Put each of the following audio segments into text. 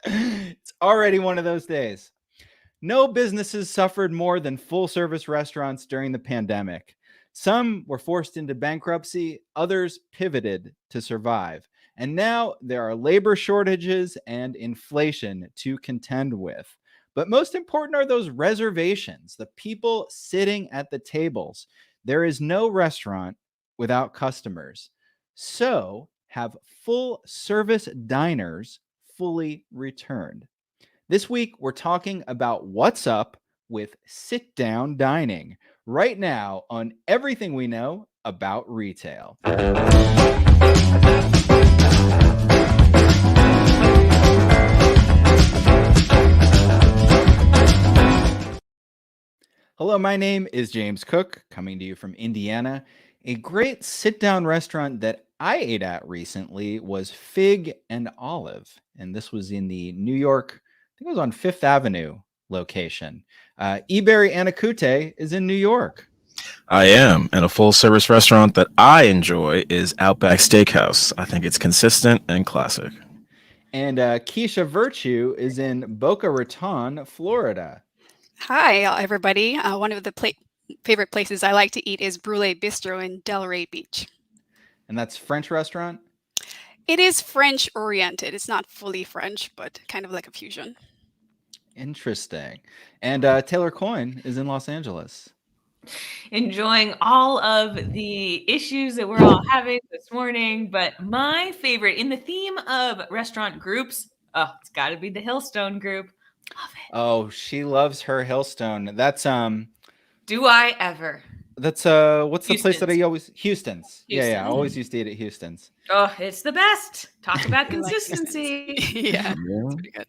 It's already one of those days. No businesses suffered more than full service restaurants during the pandemic. Some were forced into bankruptcy, others pivoted to survive. And now there are labor shortages and inflation to contend with. But most important are those reservations, the people sitting at the tables. There is no restaurant without customers. So have full service diners fully returned. This week, we're talking about what's up with sit down dining right now on everything we know about retail. Hello, my name is James Cook, coming to you from Indiana. A great sit down restaurant that I ate at recently was Fig and Olive, and this was in the New York, I think it was on Fifth Avenue location. Ebere Anokute is in New York. I am, and a full-service restaurant that I enjoy is Outback Steakhouse. I think it's consistent and classic. And Keisha Virtue is in Boca Raton, Florida. Hi, everybody. One of the favorite places I like to eat is Brule Bistro in Delray Beach. And that's French restaurant? It is French oriented. It's not fully French, but kind of like a fusion. Interesting. And Taylor Coyne is in Los Angeles. Enjoying all of the issues that we're all having this morning. But my favorite, in the theme of restaurant groups, it's got to be the Hillstone Group. Love it. Oh, she loves her Hillstone. That's Do I ever? That's what's the place that I always Houston's. Yeah, I always used to eat at Houston's. Oh, it's the best. Talk about consistency. Yeah, it's pretty good.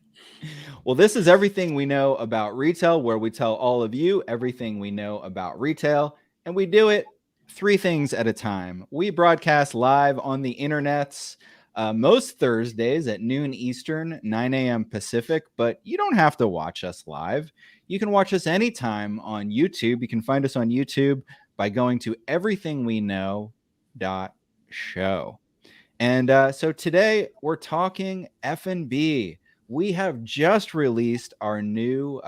Well, this is everything we know about retail, where we tell all of you everything we know about retail, and we do it three things at a time. We broadcast live on the internets most Thursdays at noon Eastern, 9 a.m. Pacific, but you don't have to watch us live. You can watch us anytime on YouTube. You can find us on YouTube by going to everythingweknow.show. And so today we're talking F&B. We have just released our new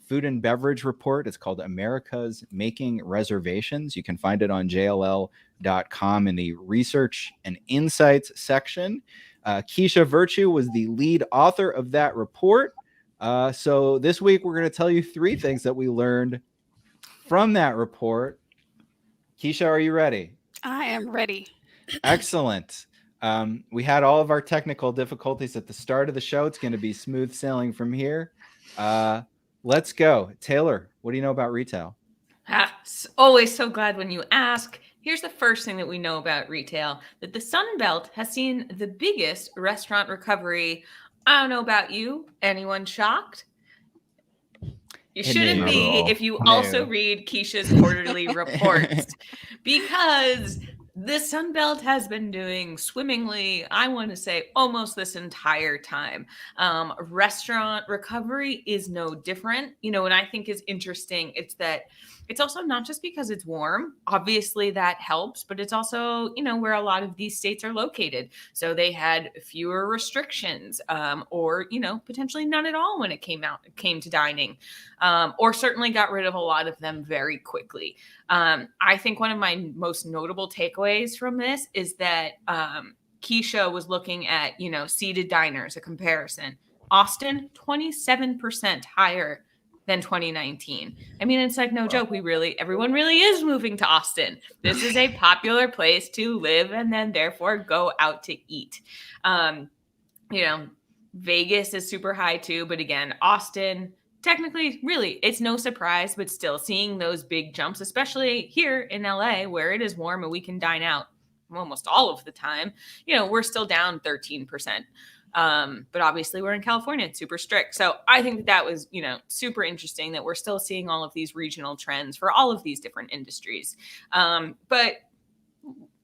food and beverage report. It's called America's Making Reservations. You can find it on jll.com in the research and insights section. Keisha Virtue was the lead author of that report. So this week, we're going to tell you three things that we learned from that report. Keisha, are you ready? I am ready. Excellent. We had all of our technical difficulties at the start of the show. It's going to be smooth sailing from here. Let's go. Taylor, what do you know about retail? Always so glad when you ask. Here's the first thing that we know about retail, that the Sun Belt has seen the biggest restaurant recovery. I don't know about you. Anyone shocked? You shouldn't be if you also read Keisha's quarterly reports, because the Sun Belt has been doing swimmingly, I want to say, almost this entire time. Restaurant recovery is no different. What I think is interesting, it's that it's also not just because it's warm. Obviously, that helps, but it's also, where a lot of these states are located. So they had fewer restrictions, or, potentially none at all when it came to dining, or certainly got rid of a lot of them very quickly. I think one of my most notable takeaways from this is that Keisha was looking at, seated diners, a comparison. Austin, 27% higher than 2019. I mean, it's like no joke. Everyone really is moving to Austin. This is a popular place to live and then therefore go out to eat. Vegas is super high too, but again, Austin, technically, really, it's no surprise, but still seeing those big jumps, especially here in LA where it is warm and we can dine out almost all of the time, we're still down 13%. But obviously we're in California, it's super strict. So I think that was, super interesting that we're still seeing all of these regional trends for all of these different industries. But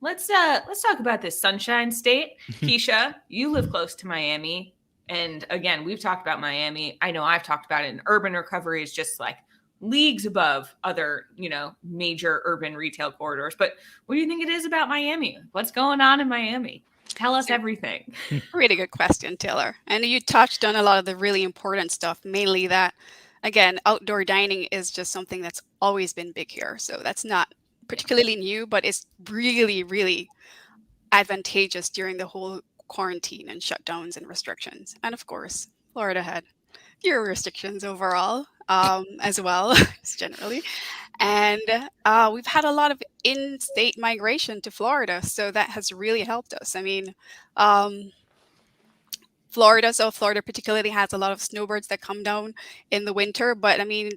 let's talk about this Sunshine State. Keisha, you live close to Miami. And again, we've talked about Miami. I know I've talked about it. And urban recovery is just like leagues above other, major urban retail corridors. But what do you think it is about Miami? What's going on in Miami? Tell us everything. Really good question, Taylor. And you touched on a lot of the really important stuff, mainly that, again, outdoor dining is just something that's always been big here. So that's not particularly new, but it's really, really advantageous during the whole quarantine and shutdowns and restrictions. And of course, Florida had fewer restrictions overall as well, just generally. And we've had a lot of in-state migration to Florida, so that has really helped us. I mean, South Florida particularly has a lot of snowbirds that come down in the winter, but I mean,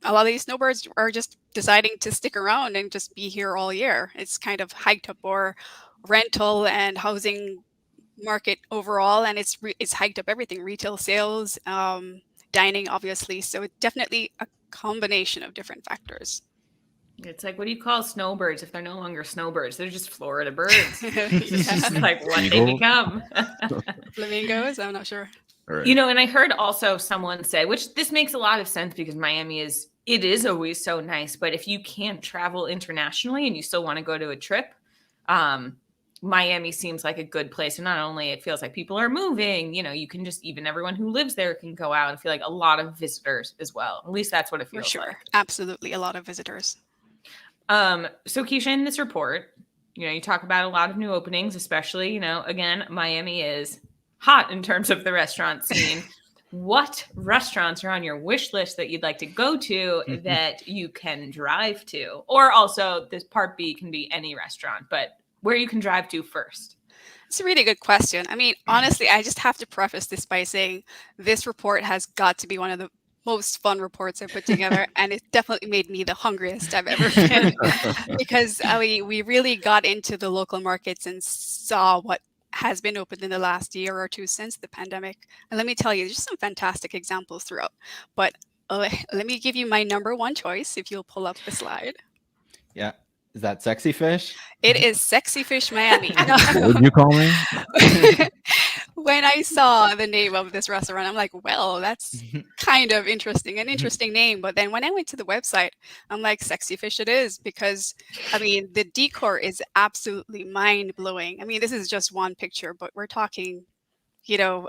a lot of these snowbirds are just deciding to stick around and just be here all year. It's kind of hiked up our rental and housing market overall, and it's hiked up everything: retail sales, dining, obviously. So it's definitely a combination of different factors. It's like, what do you call snowbirds if they're no longer snowbirds? They're just Florida birds. It's just Yeah. like what they Eagle? become. Flamingos, I'm not sure. All right. You know, and I heard also someone say, which this makes a lot of sense because Miami is always so nice, but if you can't travel internationally and you still want to go to a trip, Miami seems like a good place. And not only it feels like people are moving, you know, you can just, even everyone who lives there can go out and feel like a lot of visitors as well. At least that's what it For feels sure. like. Absolutely. A lot of visitors. So Keisha, in this report, you know, you talk about a lot of new openings, especially, you know, again, Miami is hot in terms of the restaurant scene. What restaurants are on your wish list that you'd like to go to that you can drive to? Or also, this part B can be any restaurant, but where you can drive to first. It's a really good question. I mean, honestly, I just have to preface this by saying this report has got to be one of the most fun reports I put together, and it definitely made me the hungriest I've ever been because we really got into the local markets and saw what has been opened in the last year or two since the pandemic. And let me tell you, there's some fantastic examples throughout. But let me give you my number one choice if you'll pull up the slide. Yeah. Is that Sexy Fish? It is Sexy Fish Miami. What did you call me? When I saw the name of this restaurant, I'm like, well, that's kind of interesting, an interesting name. But then when I went to the website, I'm like, Sexy Fish it is, because I mean, the decor is absolutely mind blowing. I mean, this is just one picture, but we're talking, you know,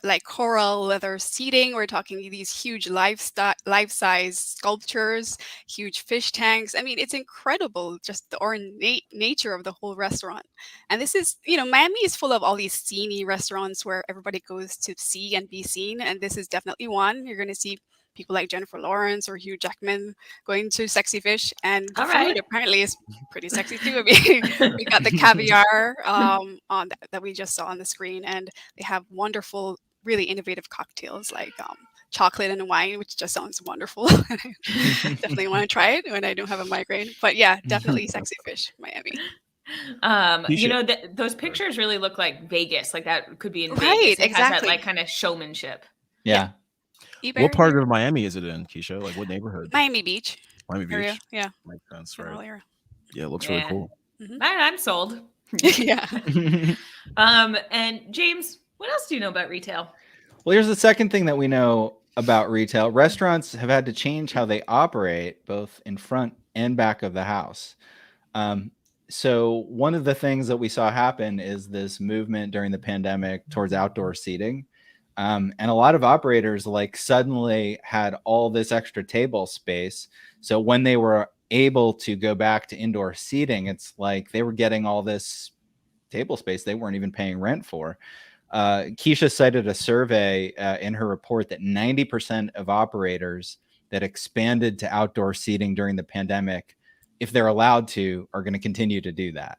like coral leather seating. We're talking these huge life-size sculptures, huge fish tanks. I mean, it's incredible, just the ornate nature of the whole restaurant. And this is, you know, Miami is full of all these sceney restaurants where everybody goes to see and be seen. And this is definitely one. You're going to see people like Jennifer Lawrence or Hugh Jackman going to Sexy Fish, and the All food right. apparently is pretty sexy too. I mean, we got the caviar on that we just saw on the screen, and they have wonderful, really innovative cocktails like chocolate and wine, which just sounds wonderful. And I definitely want to try it when I don't have a migraine. But yeah, definitely Sexy Fish, Miami. You know, those pictures really look like Vegas. Like that could be in Right, Vegas. It has that exactly. like kind of showmanship. Yeah. What part of Miami is it in, Keisha? Like what neighborhood? Miami Beach Miami Beach. area. Yeah. Makes sense, General right? area. Yeah, it looks really Yeah. cool. Mhm. I'm sold. Yeah. And James, what else do you know about retail? Well, here's the second thing that we know about retail. Restaurants have had to change how they operate, both in front and back of the house. So one of the things that we saw happen is this movement during the pandemic towards outdoor seating. And a lot of operators like suddenly had all this extra table space. So when they were able to go back to indoor seating, it's like they were getting all this table space they weren't even paying rent for. Keisha cited a survey in her report that 90% of operators that expanded to outdoor seating during the pandemic, if they're allowed to, are going to continue to do that.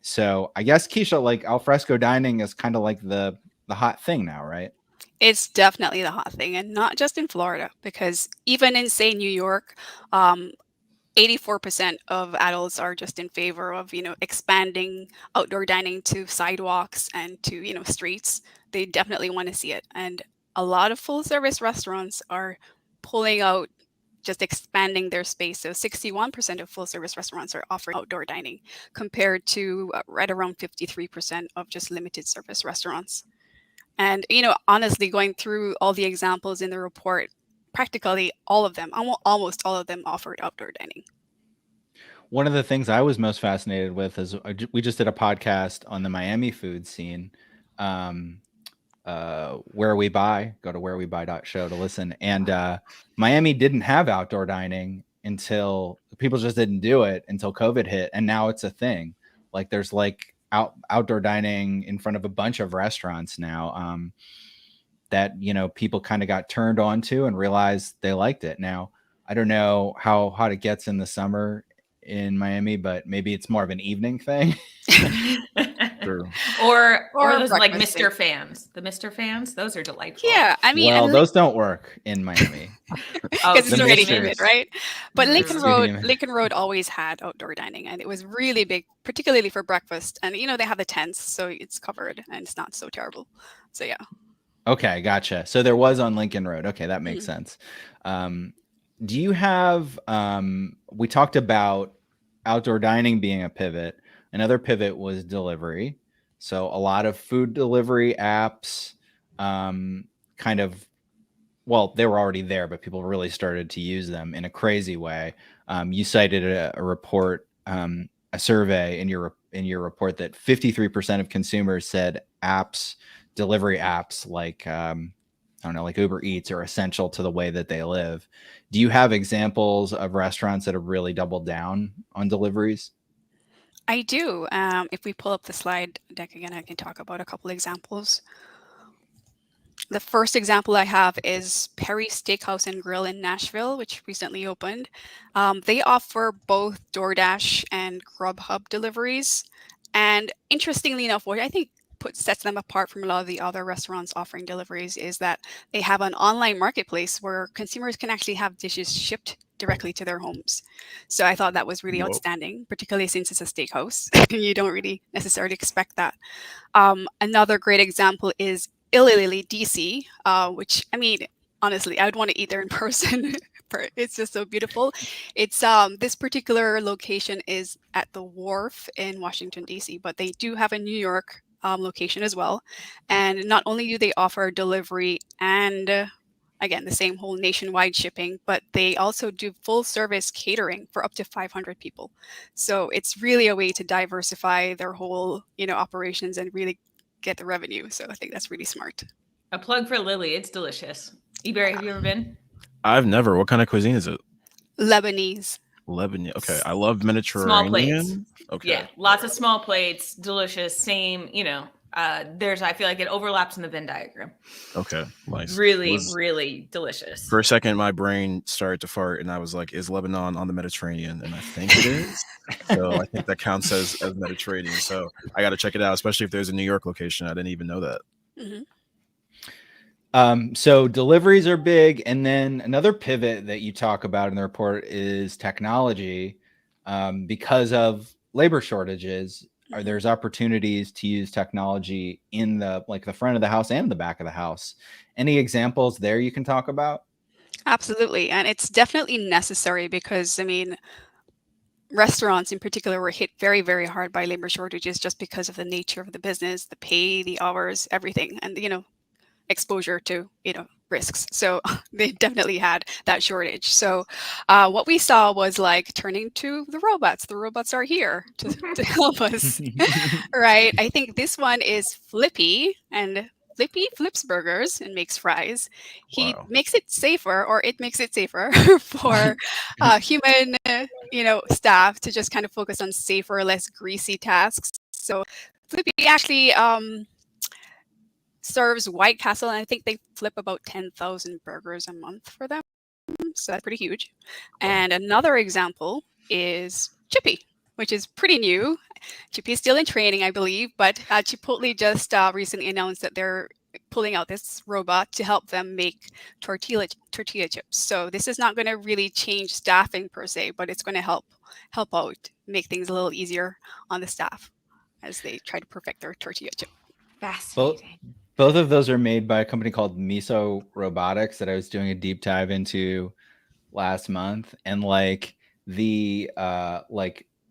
So I guess, Keisha, like alfresco dining is kind of like the hot thing now, right? It's definitely the hot thing, and not just in Florida, because even in, say, New York, 84% of adults are just in favor of, you know, expanding outdoor dining to sidewalks and to, you know, streets. They definitely want to see it. And a lot of full service restaurants are pulling out, just expanding their space. So 61% of full service restaurants are offering outdoor dining compared to right around 53% of just limited service restaurants. And, you know, honestly, going through all the examples in the report, practically all of them, almost all of them offered outdoor dining. One of the things I was most fascinated with is we just did a podcast on the Miami food scene. Where We Buy, go to wherewebuy.show to listen. And Miami didn't have outdoor dining until people just didn't do it until COVID hit. And now it's a thing. Like there's like outdoor dining in front of a bunch of restaurants now that, you know, people kind of got turned on to and realized they liked it. Now, I don't know how hot it gets in the summer in Miami, but maybe it's more of an evening thing. True. Or Or those like breakfast Mr. Fans. The Mr. Fans, those are delightful. Yeah, I mean, Well, and those don't work in Miami. Oh, because it's the already mixers. humid, right? But Mhm. Lincoln Road always had outdoor dining, and it was really big, particularly for breakfast. And you know, they have the tents, so it's covered and it's not so terrible. So yeah. Okay, gotcha. So there was on Lincoln Road. Okay, that makes sense. Do you have we talked about outdoor dining being a pivot. Another pivot was delivery. So a lot of food delivery apps kind of, well, they were already there, but people really started to use them in a crazy way. You cited a report, a survey in your report that 53% of consumers said delivery apps like I don't know, like Uber Eats are essential to the way that they live. Do you have examples of restaurants that have really doubled down on deliveries? I do. If we pull up the slide deck again, I can talk about a couple examples. The first example I have is Perry's Steakhouse and Grill in Nashville, which recently opened. They offer both DoorDash and Grubhub deliveries. And interestingly enough, what I think sets them apart from a lot of the other restaurants offering deliveries is that they have an online marketplace where consumers can actually have dishes shipped directly to their homes. So I thought that was really Whoa. outstanding, particularly since it's a steakhouse. You don't really necessarily expect that. Another great example is Illilily DC, which I mean, honestly, I would want to eat there in person. It's just so beautiful. It's this particular location is at the Wharf in Washington DC, but they do have a New York location as well. And not only do they offer delivery and again the same whole nationwide shipping, but they also do full service catering for up to 500 people. So it's really a way to diversify their whole operations and really get the revenue. So I think that's really smart. A plug for Lily. It's delicious. Ebere, have you ever been? I've never. What kind of cuisine is it? Lebanese. Lebanon. Okay, I love Mediterranean. Small plates. Okay. Yeah, lots of small plates, delicious. Same, I feel like it overlaps in the Venn diagram. Okay, nice. Really, really delicious. For a second, my brain started to fart, and I was like, "Is Lebanon on the Mediterranean?" And I think it is. So I think that counts as Mediterranean. So I got to check it out, especially if there's a New York location. I didn't even know that. Mm-hmm. So deliveries are big, and then another pivot that you talk about in the report is technology, because of labor shortages. There's opportunities to use technology in the front of the house and the back of the house. Any examples there you can talk about? Absolutely, and it's definitely necessary because I mean, restaurants in particular were hit very, very hard by labor shortages just because of the nature of the business, the pay, the hours, everything, and exposure to risks. So they definitely had that shortage. So what we saw was like turning to the robots. The robots are here to help us, right? I think this one is Flippy, and Flippy flips burgers and makes fries. He Wow. makes it safer, or it makes it safer for human, staff to just kind of focus on safer, less greasy tasks. So Flippy actually serves White Castle, and I think they flip about 10,000 burgers a month for them. So that's pretty huge. And another example is Chippy, which is pretty new. Chippy is still in training, I believe, but Chipotle just recently announced that they're pulling out this robot to help them make tortilla chips. So this is not going to really change staffing per se, but it's going to help out, make things a little easier on the staff as they try to perfect their tortilla chip. Fascinating. Both of those are made by a company called Miso Robotics that I was doing a deep dive into last month. And the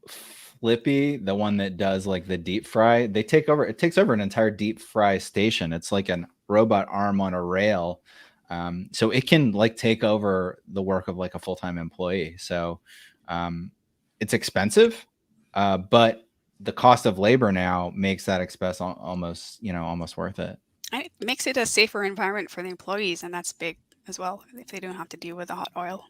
Flippy, the one that does like the deep fry, it takes over an entire deep fry station. It's like a robot arm on a rail. So it can take over the work of like a full-time employee. So it's expensive, but the cost of labor now makes that expense almost worth it. And it makes it a safer environment for the employees, and that's big as well if they don't have to deal with the hot oil.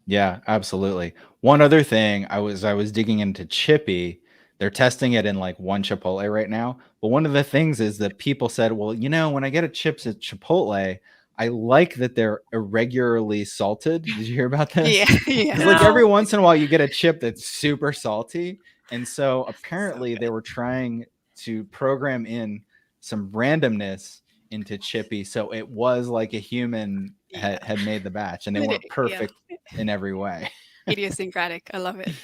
Yeah, absolutely. One other thing, I was digging into Chippy. They're testing it in like one Chipotle right now. But one of the things is that people said, well, when I get a chips at Chipotle, I like that they're irregularly salted. Did you hear about this? Yeah, yeah. It's like every once in a while you get a chip that's super salty. And so apparently So they were trying to program in some randomness into Chippy. So it was like a human had made the batch, and they weren't perfect in every way. Idiosyncratic. I love it.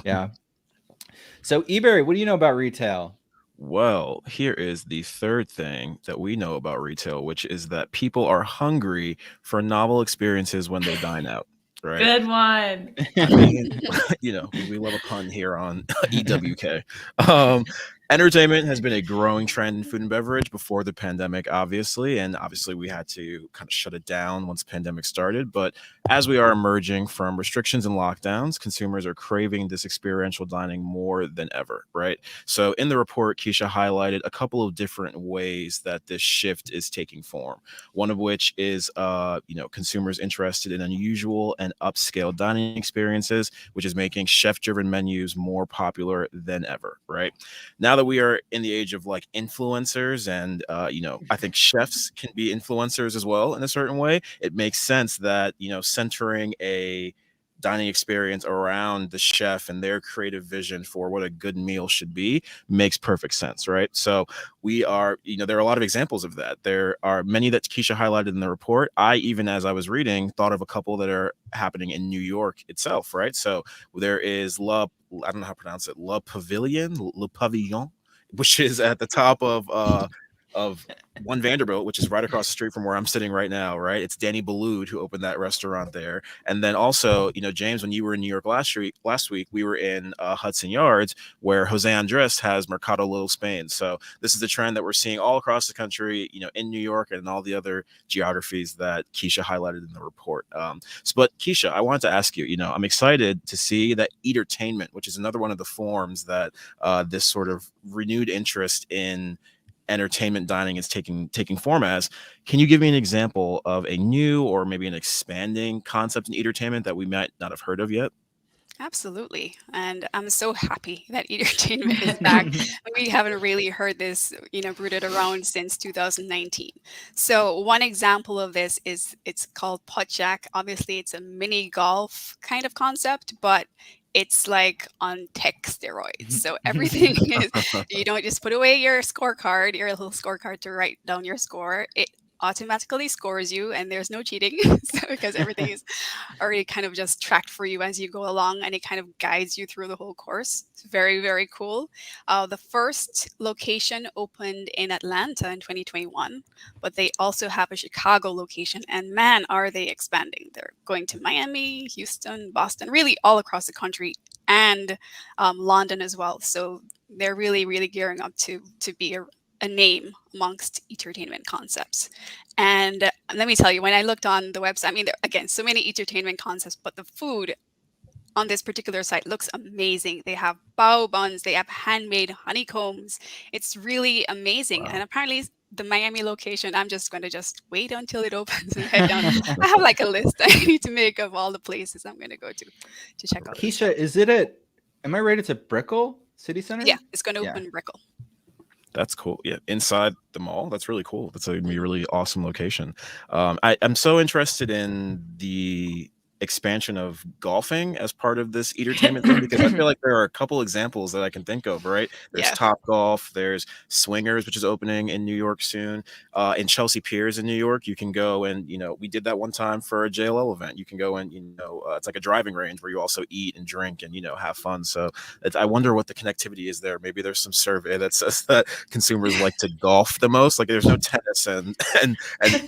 Yeah. So Ebere, what do you know about retail? Well, here is the third thing that we know about retail, which is that people are hungry for novel experiences when they dine out. Right. Good one. I mean, we love a pun here on EWK. Entertainment has been a growing trend in food and beverage before the pandemic, obviously. And obviously, we had to kind of shut it down once the pandemic started. But as we are emerging from restrictions and lockdowns, consumers are craving this experiential dining more than ever, right? So in the report, Keisha highlighted a couple of different ways that this shift is taking form. One of which is, consumers interested in unusual and upscale dining experiences, which is making chef-driven menus more popular than ever, right? Now that we are in the age of like influencers and, I think chefs can be influencers as well in a certain way, it makes sense that, centering a dining experience around the chef and their creative vision for what a good meal should be makes perfect sense, right? So we are, there are a lot of examples of that. There are many that Keisha highlighted in the report. I, even as I was reading, thought of a couple that are happening in New York itself, right? So there is I don't know how to pronounce it, Le Pavillon, which is at the top of One Vanderbilt, which is right across the street from where I'm sitting right now, right? It's Danny Boulud who opened that restaurant there. And then also, James, when you were in New York last week, we were in Hudson Yards, where Jose Andres has Mercado Little Spain. So this is a trend that we're seeing all across the country, in New York and in all the other geographies that Keisha highlighted in the report. But Keisha, I wanted to ask you, I'm excited to see that entertainment, which is another one of the forms that this sort of renewed interest in entertainment dining is taking form as. Can you give me an example of a new or maybe an expanding concept in entertainment that we might not have heard of yet? Absolutely. And I'm so happy that entertainment is back. We haven't really heard this, rooted around since 2019. So one example of this is it's called Puttjack. Obviously, it's a mini golf kind of concept, but it's like on tech steroids. So everything is, you don't just put away your scorecard, your little scorecard to write down your score. It automatically scores you, and there's no cheating because everything is already kind of just tracked for you as you go along, and it kind of guides you through the whole course. It's very, very cool. The first location opened in Atlanta in 2021, but they also have a Chicago location, and man, are they expanding. They're going to Miami, Houston, Boston, really all across the country, and London as well. So they're really, really gearing up to be a name amongst entertainment concepts. And let me tell you, when I looked on the website, I mean, there again, so many entertainment concepts, but the food on this particular site looks amazing. They have bao buns, they have handmade honeycombs. It's really amazing. Wow. And apparently the Miami location, I'm just going to just wait until it opens and head down. I have like a list I need to make of all the places I'm going to go to check out. Keisha, am I right? It's at Brickell City Center? Yeah, it's going to open Brickell. That's cool. Yeah, inside the mall. That's really cool. That's a really awesome location. I'm so interested in the expansion of golfing as part of this entertainment thing, because I feel like there are a couple examples that I can think of, right? There's Top Golf, there's Swingers, which is opening in New York soon. In Chelsea Piers in New York, you can go and, we did that one time for a JLL event. You can go and, it's like a driving range where you also eat and drink and, have fun. So I wonder what the connectivity is there. Maybe there's some survey that says that consumers like to golf the most. Like there's no tennis and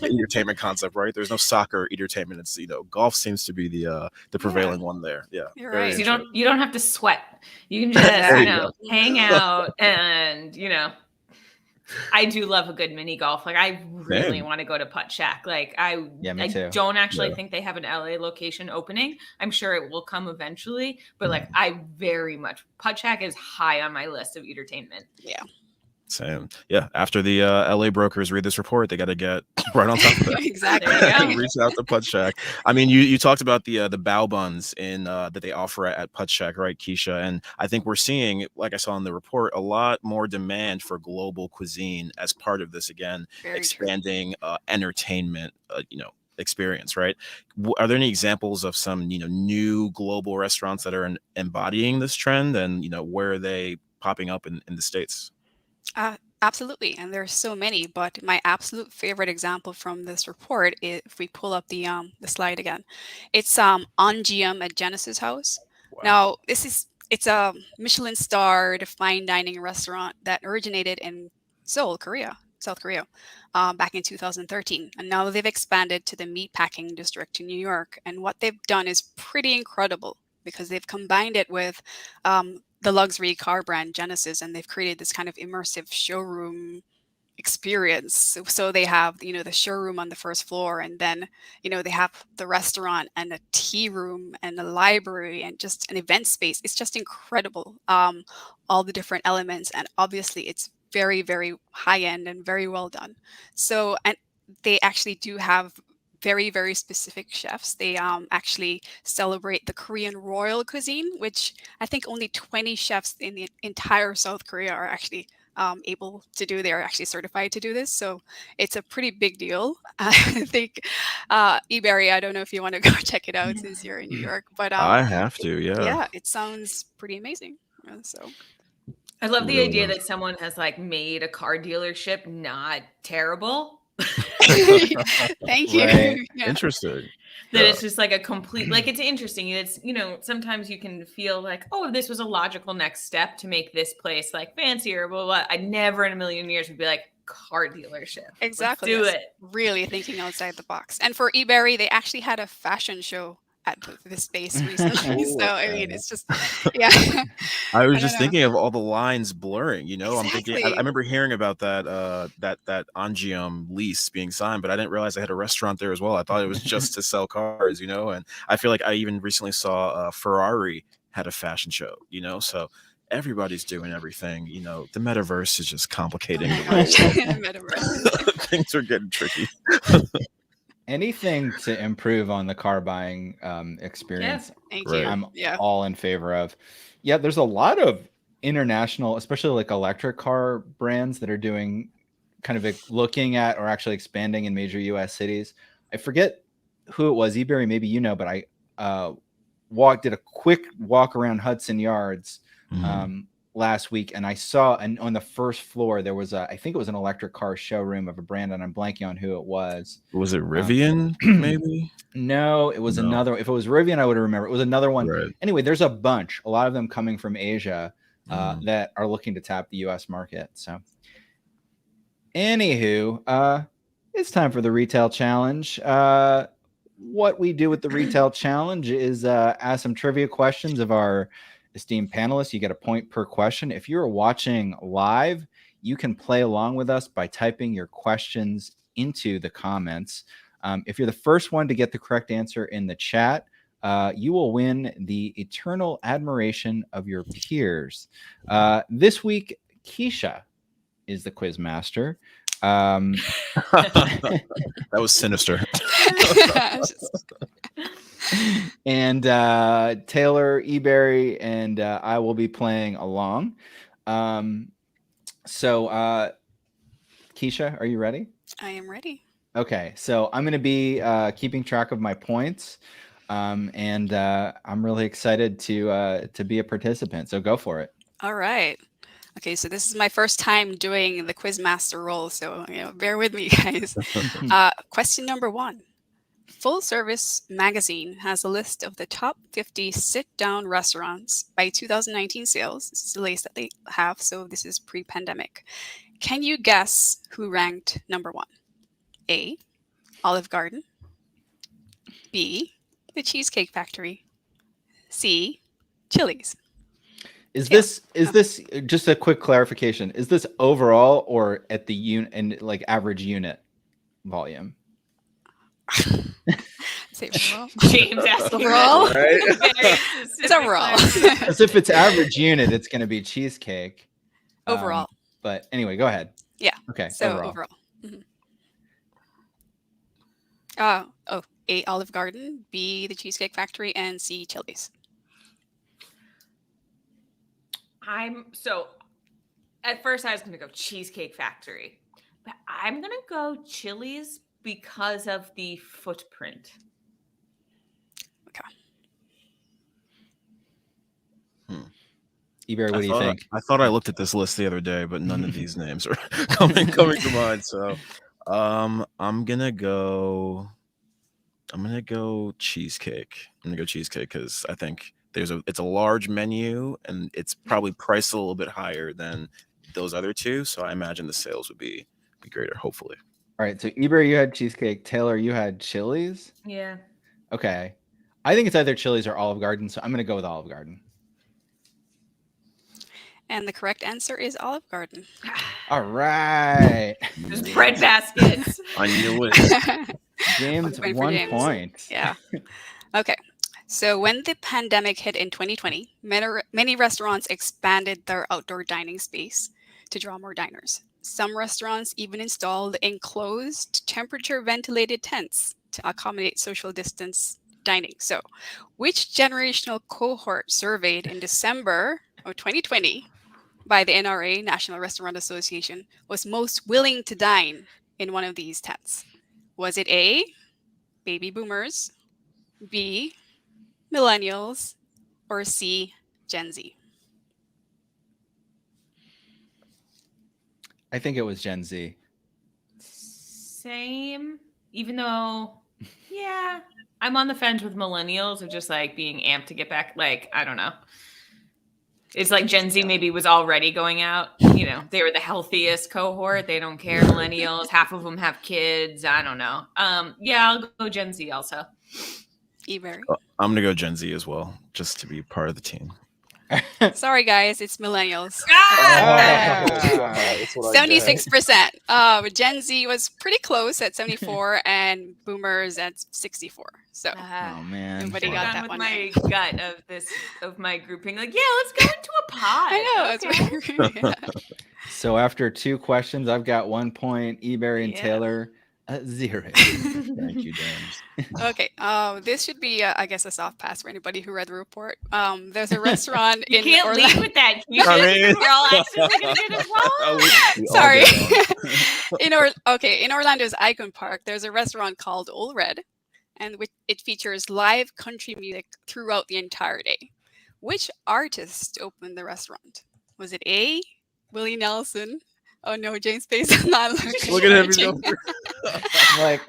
entertainment concept, right? There's no soccer entertainment. It's, golf seems to be the prevailing one there. Yeah. You're right. You don't have to sweat. You can just, hang out and, I do love a good mini golf. Like I really Same. want to go to Putt Shack. Like Yeah, me I too. don't actually Yeah. think they have an LA location opening. I'm sure it will come eventually, but like I very much Putt Shack is high on my list of entertainment. Yeah. Same. Yeah. After the LA brokers read this report, they got to get right on top of that. Exactly. There you go. Reach out to Putt Shack. I mean, you talked about the bao buns in that they offer at Putt Shack, right, Keisha? And I think we're seeing, like I saw in the report, a lot more demand for global cuisine as part of this again, Very true. expanding entertainment, experience, right? Are there any examples of some new global restaurants that are embodying this trend, and where are they popping up in the States? Absolutely, and there's so many, but my absolute favorite example from this report, if we pull up the slide again, it's Ongium at Genesis House. Wow. Now, it's a Michelin starred fine dining restaurant that originated in Seoul, Korea, South Korea, back in 2013, and now they've expanded to the meatpacking district in New York. And what they've done is pretty incredible because they've combined it with the luxury car brand Genesis, and they've created this kind of immersive showroom experience. So they have, the showroom on the first floor, and then, they have the restaurant and a tea room and a library and just an event space. It's just incredible. All the different elements, and obviously it's very, very high end and very well done. So, and they actually do have very, very specific chefs. They actually celebrate the Korean royal cuisine, which I think only 20 chefs in the entire South Korea are actually able to do. They're actually certified to do this. So it's a pretty big deal. I think, Ebere, I don't know if you want to go check it out since you're in New York, but I have to, yeah. yeah, it sounds pretty amazing. So I love the Really idea does. that someone has like made a car dealership not terrible. thank you. Right. Yeah. Interesting. That Yeah. it's just like a complete, like it's interesting. It's, sometimes you can feel like, oh, this was a logical next step to make this place like fancier, blah, blah, blah. I never in a million years would be like, car dealership. Exactly. Let's do Yes. it. Really thinking outside the box. And for eBerry, they actually had a fashion show at this space recently. So I mean, it's just, yeah. I was I don't just know. thinking of all the lines blurring. I'm thinking. I Exactly. remember hearing about that Angium lease being signed, but I didn't realize they had a restaurant there as well. I thought it was just to sell cars. And I feel like I even recently saw Ferrari had a fashion show. So everybody's doing everything. The metaverse is just Oh complicating my the real gosh. world. Metaverse. Things are getting tricky. Anything to improve on the car buying experience, Thank Right. you. I'm Yeah. all in favor of. Yeah, there's a lot of international, especially like electric car brands that are doing kind of looking at or actually expanding in major US cities. I forget who it was, eBerry, maybe but I did a quick walk around Hudson Yards last week, and I saw, and on the first floor there was I think it was an electric car showroom of a brand, and I'm blanking on who it was. Was it Rivian? Maybe. No, it was No. another. If it was Rivian, I would remember. It was another one. Right. Anyway, there's a bunch, a lot of them coming from Asia Mhm. that are looking to tap the US market. So, anywho, it's time for the retail challenge. What we do with the retail challenge is ask some trivia questions of our esteemed panelists. You get a point per question. If you're watching live, you can play along with us by typing your questions into the comments. If you're the first one to get the correct answer in the chat, you will win the eternal admiration of your peers. This week, Keisha is the quiz master. That was sinister. And Taylor, eBerry, and I will be playing along. So, Keisha, are you ready? I am ready. Okay, so I'm going to be keeping track of my points, and I'm really excited to be a participant. So go for it. All right. Okay, so this is my first time doing the quiz master role, so bear with me, guys. Question number 1. Full Service Magazine has a list of the top 50 sit-down restaurants by 2019 sales. This is the list that they have, so this is pre-pandemic. Can you guess who ranked number 1? A, Olive Garden. B, The Cheesecake Factory. C, Chili's. Is Yeah. this just a quick clarification? Is this overall or at the unit and like average unit volume? Say overall. James asking Overall? that Right? very It's specific overall. question. Because if it's average unit, it's going to be cheesecake. Overall. But anyway, go ahead. Yeah. Okay. So overall. overall. A, Olive Garden, B, the Cheesecake Factory, and C, Chili's. At first I was going to go Cheesecake Factory, but I'm going to go Chili's because of the footprint. Ebere, what do you think? I thought I looked at this list the other day, but none of these names are coming to mind. So I'm gonna go cheesecake. I'm gonna go cheesecake because I think it's a large menu and it's probably priced a little bit higher than those other two. So I imagine the sales would be greater, hopefully. All right. So Ebere, you had cheesecake. Taylor, you had Chili's. Yeah. Okay. I think it's either Chili's or Olive Garden. So I'm going to go with Olive Garden. And the correct answer is Olive Garden. All right. There's bread baskets. I knew it. James, Point for 1 James. point. Yeah. Okay. So when the pandemic hit in 2020, many restaurants expanded their outdoor dining space to draw more diners. Some restaurants even installed enclosed temperature ventilated tents to accommodate social distance dining. So which generational cohort surveyed in December of 2020 by the NRA, National Restaurant Association, was most willing to dine in one of these tents? Was it A, baby boomers, B, millennials, or C, Gen Z? I think it was Gen Z. Same. Even though, yeah, I'm on the fence with millennials of just like being amped to get back. Like, I don't know. It's like Gen Z maybe was already going out. You know, they were the healthiest cohort. They don't care. Millennials, half of them have kids. I don't know. Yeah, I'll go Gen Z also. Ebere. I'm gonna go Gen Z as well, just to be part of the team. Sorry, guys, it's millennials. Ah! That's what I get. 76%. Gen Z was pretty close at 74, and boomers at 64. So Oh man. Nobody got that one. My gut of my grouping. Like, yeah, let's go into a pod. I know. Okay. It's weird. Yeah. So after 2 questions, I've got 1 point. Ebere and Yeah. Taylor 0. Thank you, James. Okay. This should be, I guess, a soft pass for anybody who read the report. There's a restaurant You in can't Orlando. lead with that. You I mean- We're all accidentally gonna get it wrong. We all Sorry. get it In Orlando's Icon Park, there's a restaurant called Old Red, and it features live country music throughout the entire day. Which artist opened the restaurant? Was it A, Willie Nelson? Oh no, James Space is not looking. Look at him. He's searching. going Like,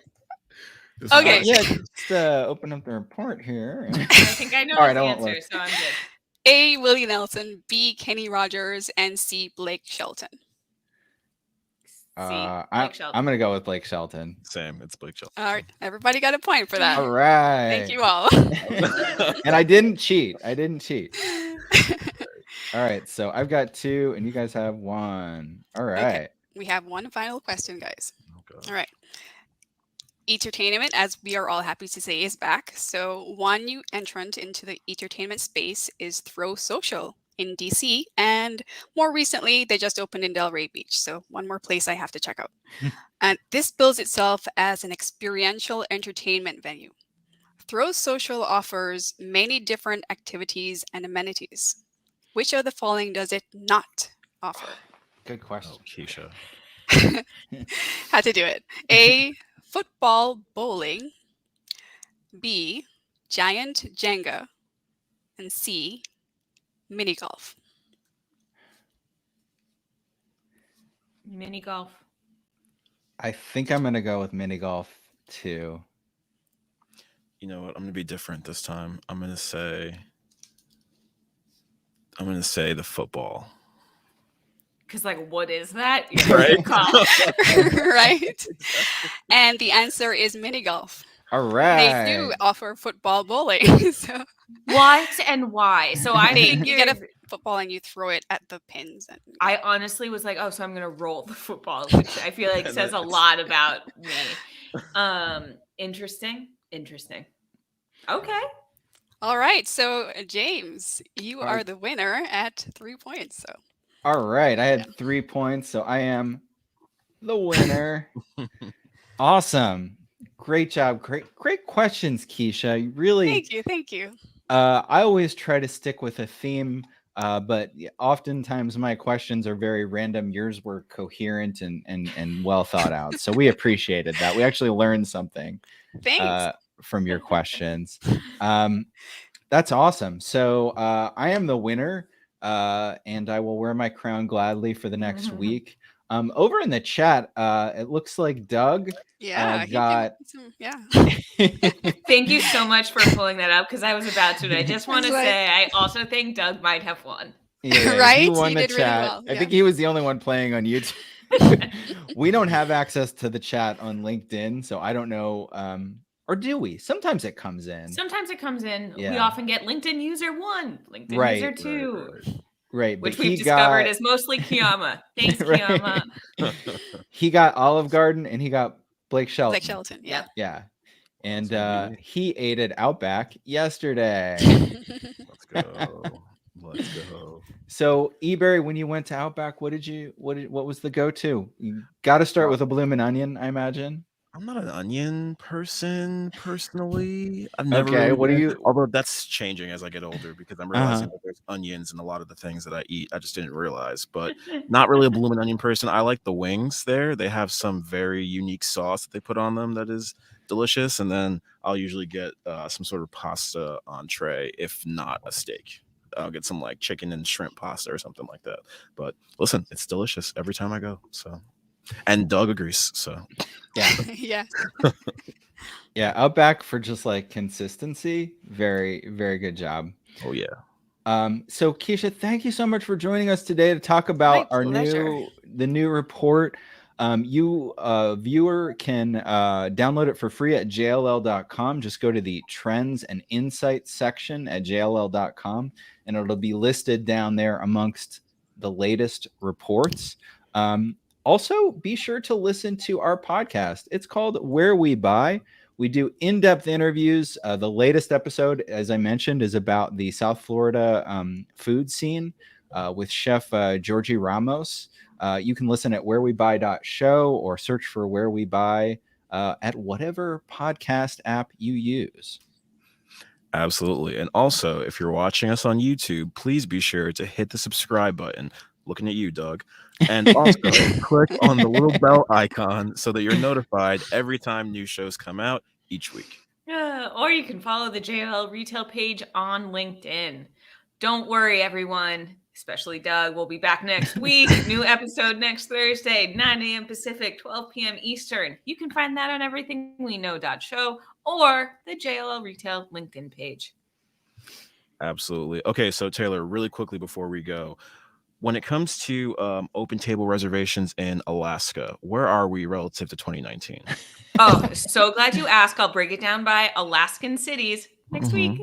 Okay. yeah, just open up the report here. I think I know All right, the I won't answer, look. so I'm good. A, Willie Nelson, B, Kenny Rogers, and C, Blake Shelton. Blake Shelton. I'm gonna go with Blake Shelton. Same. It's Blake Shelton. All right, everybody got a point for that. All right. Thank you all. And I didn't cheat. All right, so I've got 2, and you guys have 1. All right. We have one final question, guys. Oh, God. All right. Entertainment, as we are all happy to say, is back. So one new entrant into the entertainment space is Throw Social in DC, and more recently, they just opened in Delray Beach. So one more place I have to check out. And this bills itself as an experiential entertainment venue. Throw Social offers many different activities and amenities. Which of the following does it not offer? Good question. Oh, Keisha. Had to do it. A, football bowling. B, giant Jenga. And C, mini golf. Mini golf. I think I'm gonna go with mini golf too. You know what? I'm gonna be different this time. I'm gonna say the football. Because, like, what is that? Right. Right? And the answer is mini golf. All right. They do offer football bowling. So What and why? So I you figured get a football and you throw it at the pins. And I honestly was like, oh, so I'm gonna roll the football, which I feel like says a lot about me. Interesting. Okay. all right, so James, you All are right. the winner at 3 points. So All right. I had 3 points, so I am the winner. Awesome. Great job. Great questions, Keisha. You really thank you. I always try to stick with a theme, but oftentimes my questions are very random. Yours were coherent and well thought out. So we appreciated that. We actually learned something Thanks. from your questions. That's awesome. So I am the winner, and I will wear my crown gladly for the next week. Over in the chat, it looks like Doug Yeah, got. Thank you so much for pulling that up because I was about to. I just want to say I also think Doug might have won. Yeah, right? He won the did really chat. well. I Yeah. think he was the only one playing on YouTube. We don't have access to the chat on LinkedIn, so I don't know. Or do we? Sometimes it comes in. Sometimes it comes in. We Yeah. often get LinkedIn user 1, LinkedIn Right, user 2. Right, Which but we've he discovered got is mostly Kiyama. Thanks, Right. Kiyama. he got Olive Garden and he got Blake Shelton. Blake Shelton, yeah. Yeah. And Awesome. he ate at Outback yesterday. Let's go. Let's go. So, Ebere, when you went to Outback, what was the go-to? You got to start with a bloomin' onion, I imagine. I'm not an onion person personally. I've never Okay, really what do been, you? although that's changing as I get older because I'm realizing that there's onions in a lot of the things that I eat. I just didn't realize, but not really a bloomin' onion person. I like the wings there. They have some very unique sauce that they put on them that is delicious. And then I'll usually get some sort of pasta entree, if not a steak. I'll get some like chicken and shrimp pasta or something like that. But listen, it's delicious every time I go. So, and Doug agrees. So, Yeah. yeah. Yeah, Outback for just like consistency. Very, very good job. oh yeah. So Keisha, thank you so much for joining us today to talk about My pleasure. the new report. You viewer can download it for free at jll.com. Just go to the trends and insights section at jll.com and it'll be listed down there amongst the latest reports. Also, be sure to listen to our podcast. It's called Where We Buy. We do in-depth interviews. The latest episode, as I mentioned, is about the South Florida food scene with Chef Georgie Ramos. You can listen at wherewebuy.show or search for Where We Buy at whatever podcast app you use. Absolutely. And also, if you're watching us on YouTube, please be sure to hit the subscribe button. Looking at you, Doug. And also click on the little bell icon so that you're notified every time new shows come out each week. Or you can follow the JLL retail page on LinkedIn. Don't worry, everyone, especially Doug. We'll be back next week. New episode next Thursday, 9 a.m. Pacific, 12 p.m. Eastern. You can find that on everythingweknow.show or the JLL retail LinkedIn page. Absolutely. Okay, so Taylor, really quickly before we go, when it comes to open table reservations in Alaska, where are we relative to 2019? Oh, so glad you asked. I'll break it down by Alaskan cities next week.